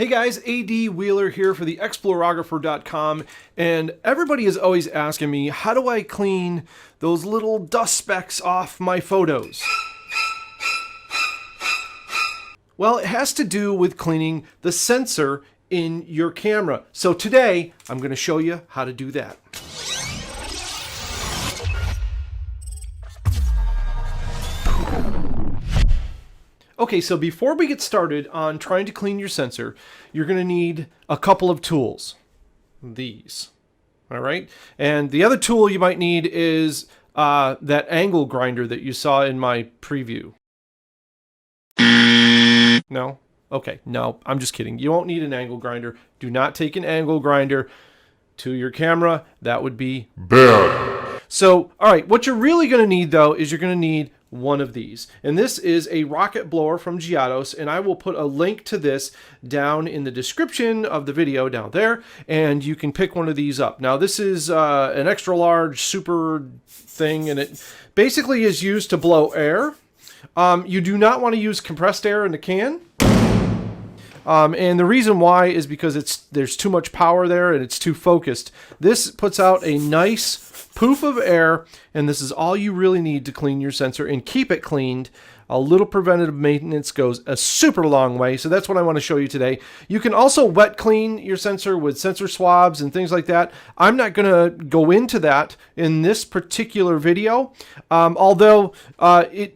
Hey guys, AD Wheeler here for the Explorographer.com, and everybody is always asking me, how do I clean those little dust specks off my photos? Well, it has to do with cleaning the sensor in your camera. So today, I'm going to show you how to do that. Okay, so before we get started on trying to clean your sensor, you're going to need a couple of tools. These. All right? And the other tool you might need is that angle grinder that you saw in my preview. No? Okay, no, I'm just kidding. You won't need an angle grinder. Do not take an angle grinder to your camera. That would be bad. So, all right, what you're really going to need, though, is you're going to need one of these. And this is a rocket blower from Giados, and I will put a link to this down in the description of the video down there, and you can pick one of these up. Now, this is an extra large super thing, and it basically is used to blow air. You do not want to use compressed air in the can. And the reason why is because there's too much power there and it's too focused. This puts out a nice poof of air, and this is all you really need to clean your sensor and keep it cleaned. A little preventative maintenance goes a super long way, so that's what I want to show you today. You can also wet clean your sensor with sensor swabs and things like that. I'm not going to go into that in this particular video, although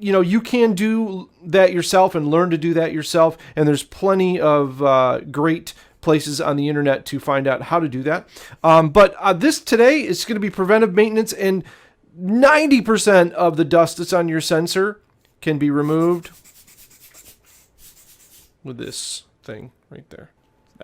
you can do that yourself and learn to do that yourself, and there's plenty of great places on the internet to find out how to do that. But this today is going to be preventive maintenance, and 90% of the dust that's on your sensor can be removed with this thing right there.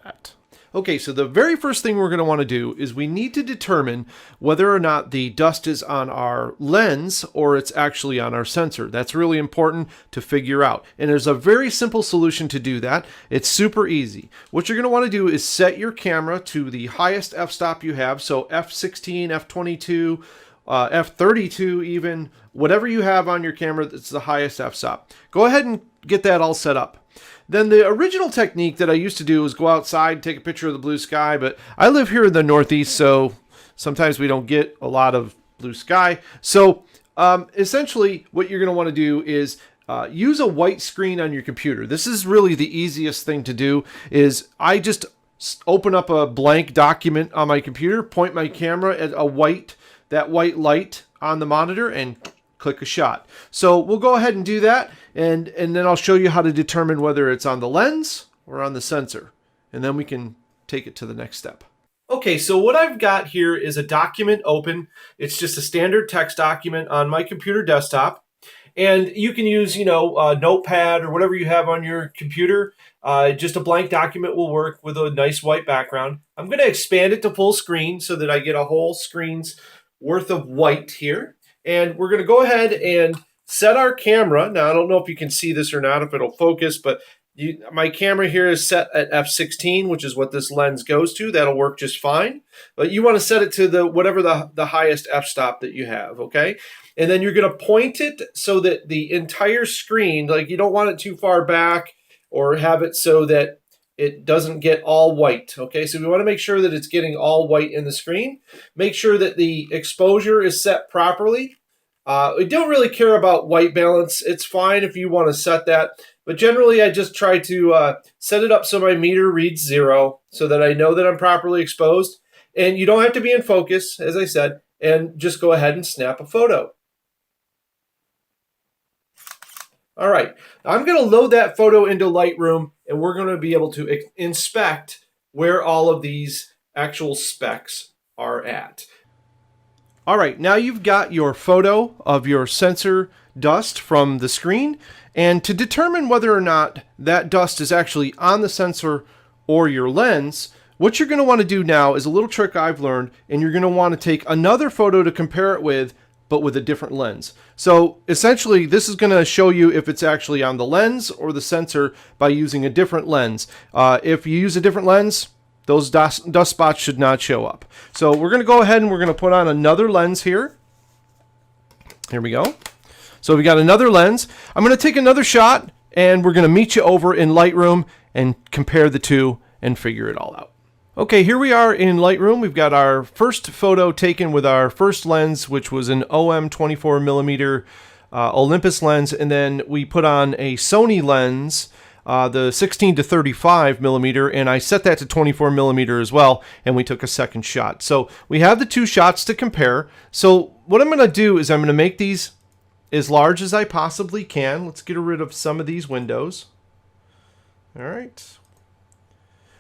That. Okay, so the very first thing we're going to want to do is we need to determine whether or not the dust is on our lens or it's actually on our sensor. That's really important to figure out. And there's a very simple solution to do that. It's super easy. What you're going to want to do is set your camera to the highest f-stop you have. So f16, f22, f32 even, whatever you have on your camera that's the highest f-stop. Go ahead and get that all set up. Then the original technique that I used to do was go outside, take a picture of the blue sky, but I live here in the Northeast, so sometimes we don't get a lot of blue sky. So essentially what you're going to want to do is use a white screen on your computer. This is really the easiest thing to do. Is I just open up a blank document on my computer, point my camera at that white light on the monitor, and click a shot. So we'll go ahead and do that, and then I'll show you how to determine whether it's on the lens or on the sensor, and then we can take it to the next step. Okay, so what I've got here is a document open. It's just a standard text document on my computer desktop, and you can use a notepad or whatever you have on your computer. Just a blank document will work with a nice white background. I'm going to expand it to full screen so that I get a whole screen's worth of white here. And we're going to go ahead and set our camera. Now, I don't know if you can see this or not, if it'll focus, but my camera here is set at f16, which is what this lens goes to. That'll work just fine. But you want to set it to whatever the highest f-stop that you have, okay? And then you're going to point it so that the entire screen, like you don't want it too far back or have it so that it doesn't get all white, okay? So we want to make sure that it's getting all white in the screen. Make sure that the exposure is set properly. We don't really care about white balance. It's fine if you want to set that. But generally, I just try to set it up so my meter reads 0 so that I know that I'm properly exposed. And you don't have to be in focus, as I said, and just go ahead and snap a photo. All right, I'm going to load that photo into Lightroom, and we're going to be able to inspect where all of these actual specs are at. All right, now you've got your photo of your sensor dust from the screen, and to determine whether or not that dust is actually on the sensor or your lens, what you're going to want to do now is a little trick I've learned, and you're going to want to take another photo to compare it with, but with a different lens. So essentially, this is going to show you if it's actually on the lens or the sensor by using a different lens. If you use a different lens, those dust spots should not show up. So we're going to go ahead and we're going to put on another lens here. Here we go. So we got another lens. I'm going to take another shot, and we're going to meet you over in Lightroom and compare the two and figure it all out. Okay, here we are in Lightroom. We've got our first photo taken with our first lens, which was an OM 24mm Olympus lens, and then we put on a Sony lens, the 16 to 35 millimeter, and I set that to 24 millimeter as well, and we took a second shot. So we have the two shots to compare. So what I'm going to do is I'm going to make these as large as I possibly can. Let's get rid of some of these windows. All right.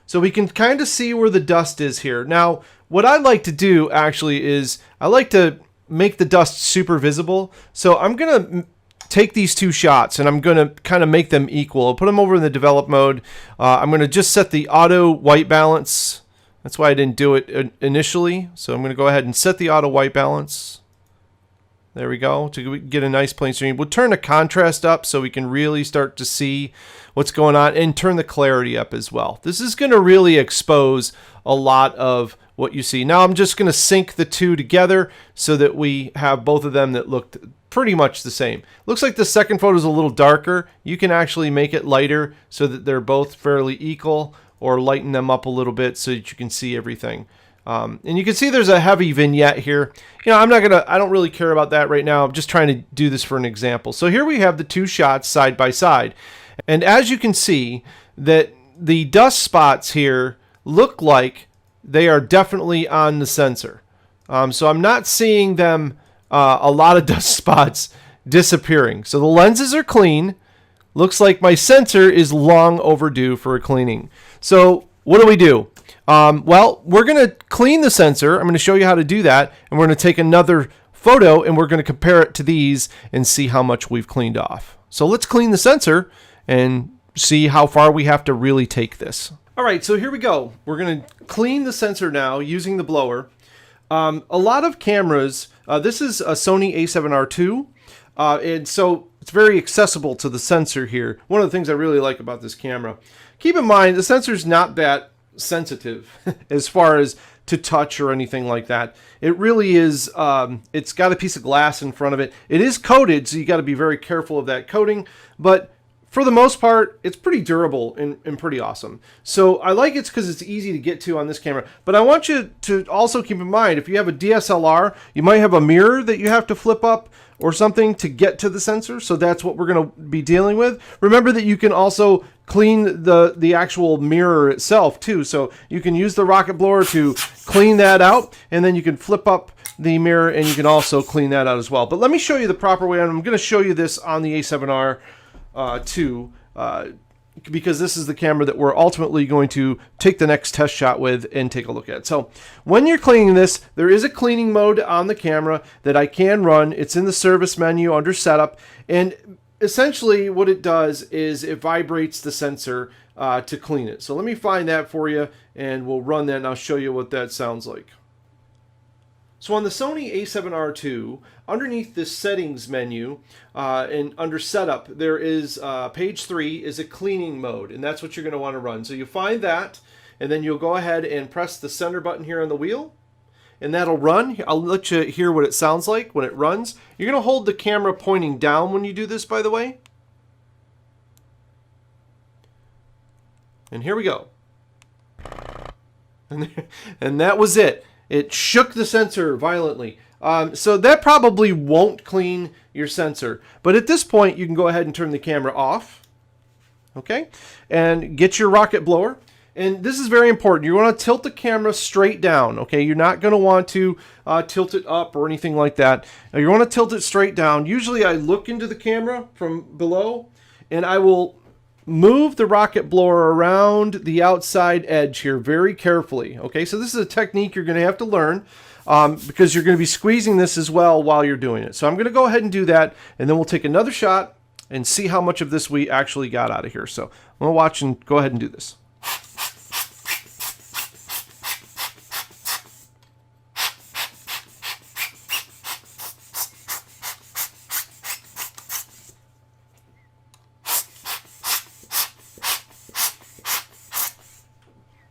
So we can kind of see where the dust is here. Now, what I like to do actually is I like to make the dust super visible. So I'm going to take these two shots and I'm going to kind of make them equal. I'll put them over in the develop mode. I'm going to just set the auto white balance. That's why I didn't do it initially. So I'm going to go ahead and set the auto white balance. There we go, to get a nice plain stream. We'll turn the contrast up so we can really start to see what's going on, and turn the clarity up as well. This is going to really expose a lot of what you see. Now I'm just going to sync the two together so that we have both of them that looked pretty much the same. Looks like the second photo is a little darker. You can actually make it lighter so that they're both fairly equal, or lighten them up a little bit so that you can see everything. And you can see there's a heavy vignette here. You know, I don't really care about that right now. I'm just trying to do this for an example. So here we have the two shots side by side. And as you can see, that the dust spots here look like they are definitely on the sensor. So I'm not seeing them, a lot of dust spots disappearing. So the lenses are clean. Looks like my sensor is long overdue for a cleaning. So what do? Well, we're going to clean the sensor. I'm going to show you how to do that. And we're going to take another photo and we're going to compare it to these and see how much we've cleaned off. So let's clean the sensor and see how far we have to really take this. All right, so here we go. We're going to clean the sensor now using the blower. A lot of cameras, this is a Sony a7R II, and so it's very accessible to the sensor here. One of the things I really like about this camera. Keep in mind, the sensor's not that sensitive as far as to touch or anything like that. It really is, it's got a piece of glass in front of it. It is coated, so you got to be very careful of that coating, but for the most part, it's pretty durable and pretty awesome. So I like it because it's easy to get to on this camera. But I want you to also keep in mind, if you have a DSLR, you might have a mirror that you have to flip up or something to get to the sensor. So that's what we're going to be dealing with. Remember that you can also clean the actual mirror itself too. So you can use the rocket blower to clean that out, and then you can flip up the mirror and you can also clean that out as well. But let me show you the proper way. I'm going to show you this on the A7R II, because this is the camera that we're ultimately going to take the next test shot with and take a look at. So when you're cleaning this, there is a cleaning mode on the camera that I can run. It's in the service menu under setup, and essentially what it does is it vibrates the sensor to clean it. So let me find that for you and we'll run that and I'll show you what that sounds like. So on the Sony a7R II, underneath this settings menu and under setup, there is page 3 is a cleaning mode, and that's what you're going to want to run. So you find that, and then you'll go ahead and press the center button here on the wheel, and that'll run. I'll let you hear what it sounds like when it runs. You're going to hold the camera pointing down when you do this, by the way. And here we go. And that was it. It shook the sensor violently. So that probably won't clean your sensor. But at this point, you can go ahead and turn the camera off. Okay? And get your rocket blower. And this is very important. You want to tilt the camera straight down. Okay? You're not going to want to tilt it up or anything like that. Now, you want to tilt it straight down. Usually I look into the camera from below, and I will move the rocket blower around the outside edge here very carefully. Okay, so this is a technique you're going to have to learn because you're going to be squeezing this as well while you're doing it. So I'm going to go ahead and do that, and then we'll take another shot and see how much of this we actually got out of here. So I'm going to watch and go ahead and do this.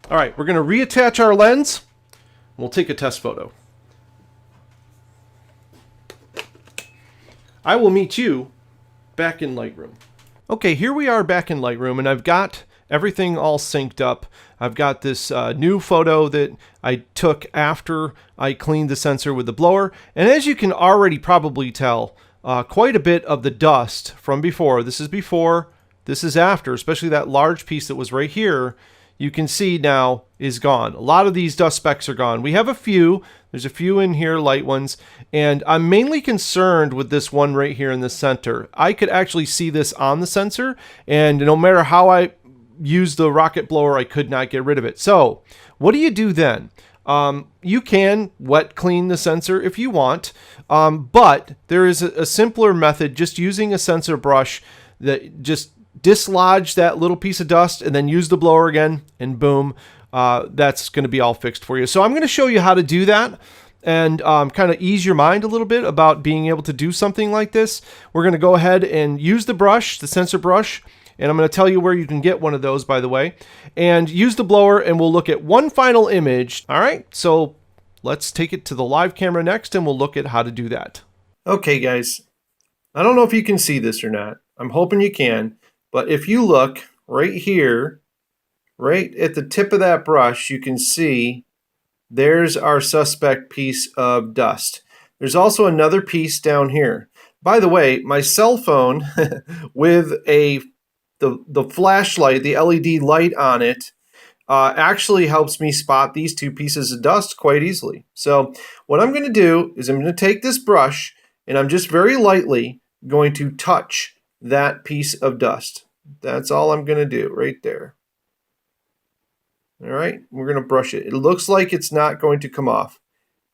All right, we're going to reattach our lens. We'll take a test photo. I will meet you back in Lightroom. Okay, here we are back in Lightroom, and I've got everything all synced up. I've got this new photo that I took after I cleaned the sensor with the blower. And as you can already probably tell, quite a bit of the dust from before, this is after, especially that large piece that was right here, you can see now is gone. A lot of these dust specks are gone. We have a few. There's a few in here, light ones. And I'm mainly concerned with this one right here in the center. I could actually see this on the sensor, and no matter how I used the rocket blower, I could not get rid of it. So what do you do then? You can wet clean the sensor if you want, but there is a simpler method, just using a sensor brush that just dislodge that little piece of dust and then use the blower again, and boom, that's going to be all fixed for you. So I'm going to show you how to do that and kind of ease your mind a little bit about being able to do something like this. We're going to go ahead and use the brush, the sensor brush, and I'm going to tell you where you can get one of those, by the way, and use the blower, and we'll look at one final image. All right, so let's take it to the live camera next, and we'll look at how to do that. Okay, guys, I don't know if you can see this or not. I'm hoping you can. But if you look right here, right at the tip of that brush, you can see there's our suspect piece of dust. There's also another piece down here. By the way, my cell phone with the flashlight, the LED light on it, actually helps me spot these two pieces of dust quite easily. So what I'm going to do is I'm going to take this brush and I'm just very lightly going to touch that piece of dust. That's all I'm going to do right there. All right, we're going to brush it. It looks like it's not going to come off,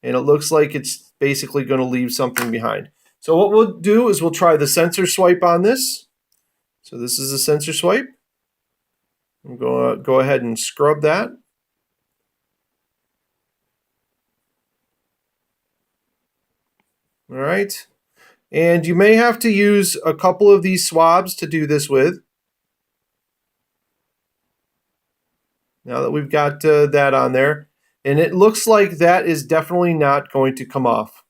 and it looks like it's basically going to leave something behind. So what we'll do is we'll try the sensor swipe on this. So this is a sensor swipe. I'm going to go ahead and scrub that. All right. And you may have to use a couple of these swabs to do this with. Now that we've got that on there. And it looks like that is definitely not going to come off.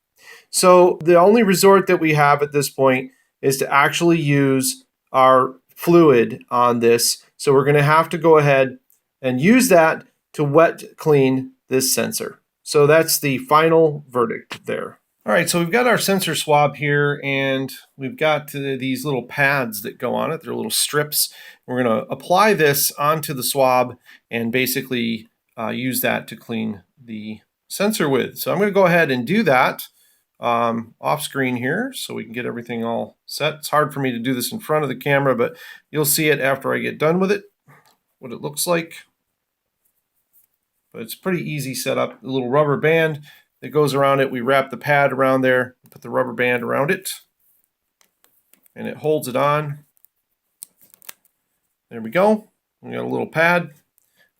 So the only resort that we have at this point is to actually use our fluid on this. So we're going to have to go ahead and use that to wet clean this sensor. So that's the final verdict there. All right, so we've got our sensor swab here, and we've got these little pads that go on it. They're little strips. We're going to apply this onto the swab and basically use that to clean the sensor with. So I'm going to go ahead and do that off screen here so we can get everything all set. It's hard for me to do this in front of the camera, but you'll see it after I get done with it, what it looks like. But it's pretty easy setup. A little rubber band that goes around it. We wrap the pad around there, put the rubber band around it, and it holds it on. There we go. We got a little pad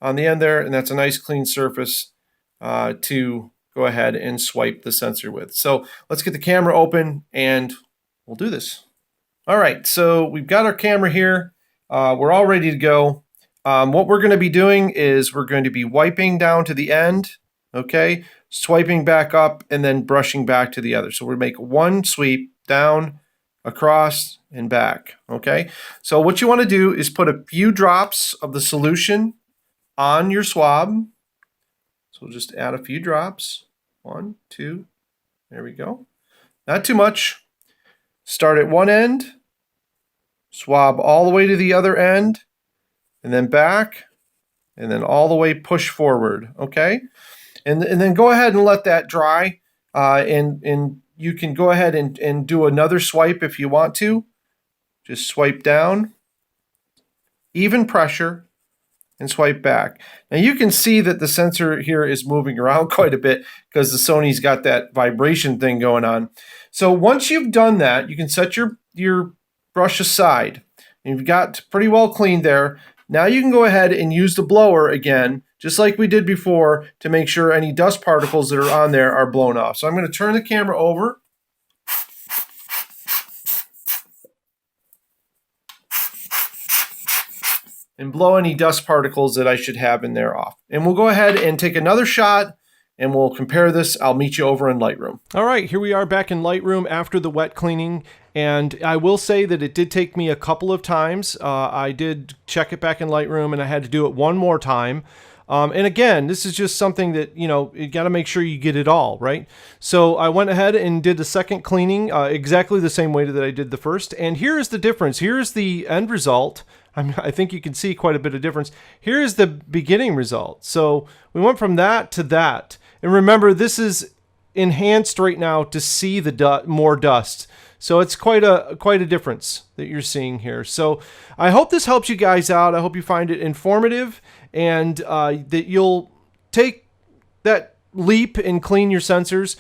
on the end there, and that's a nice clean surface to go ahead and swipe the sensor with. So let's get the camera open and we'll do this. All right, so we've got our camera here. We're all ready to go. What we're going to be doing is we're going to be wiping down to the end, okay, swiping back up, and then brushing back to the other. So we'll make one sweep down, across, and back, okay? So what you want to do is put a few drops of the solution on your swab. So we'll just add a few drops. 1, 2, there we go. Not too much. Start at one end, swab all the way to the other end, and then back, and then all the way push forward, okay? And then go ahead and let that dry, and you can go ahead and do another swipe if you want to. Just swipe down, even pressure, and swipe back. Now you can see that the sensor here is moving around quite a bit because the Sony's got that vibration thing going on. So once you've done that, you can set your brush aside. And you've got pretty well cleaned there. Now you can go ahead and use the blower again, just like we did before, to make sure any dust particles that are on there are blown off. So I'm going to turn the camera over. And blow any dust particles that I should have in there off. And we'll go ahead and take another shot and we'll compare this. I'll meet you over in Lightroom. All right, here we are back in Lightroom after the wet cleaning. And I will say that it did take me a couple of times. I did check it back in Lightroom, and I had to do it one more time. And again, this is just something that, you got to make sure you get it all, right? So I went ahead and did the second cleaning exactly the same way that I did the first. And here is the difference. Here's the end result. I think you can see quite a bit of difference. Here is the beginning result. So we went from that to that. And remember, this is enhanced right now to see the more dust. So it's quite a difference that you're seeing here. So I hope this helps you guys out. I hope you find it informative, and that you'll take that leap and clean your sensors.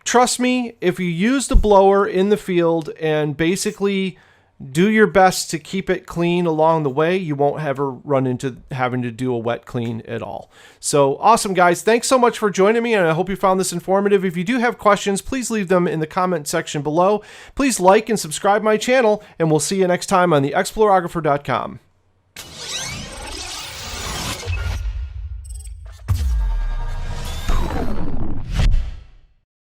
Trust me, if you use the blower in the field and basically do your best to keep it clean along the way, you won't ever run into having to do a wet clean at all. So awesome, guys. Thanks so much for joining me, and I hope you found this informative. If you do have questions, please leave them in the comment section below. Please like and subscribe my channel, and we'll see you next time on the Explorographer.com.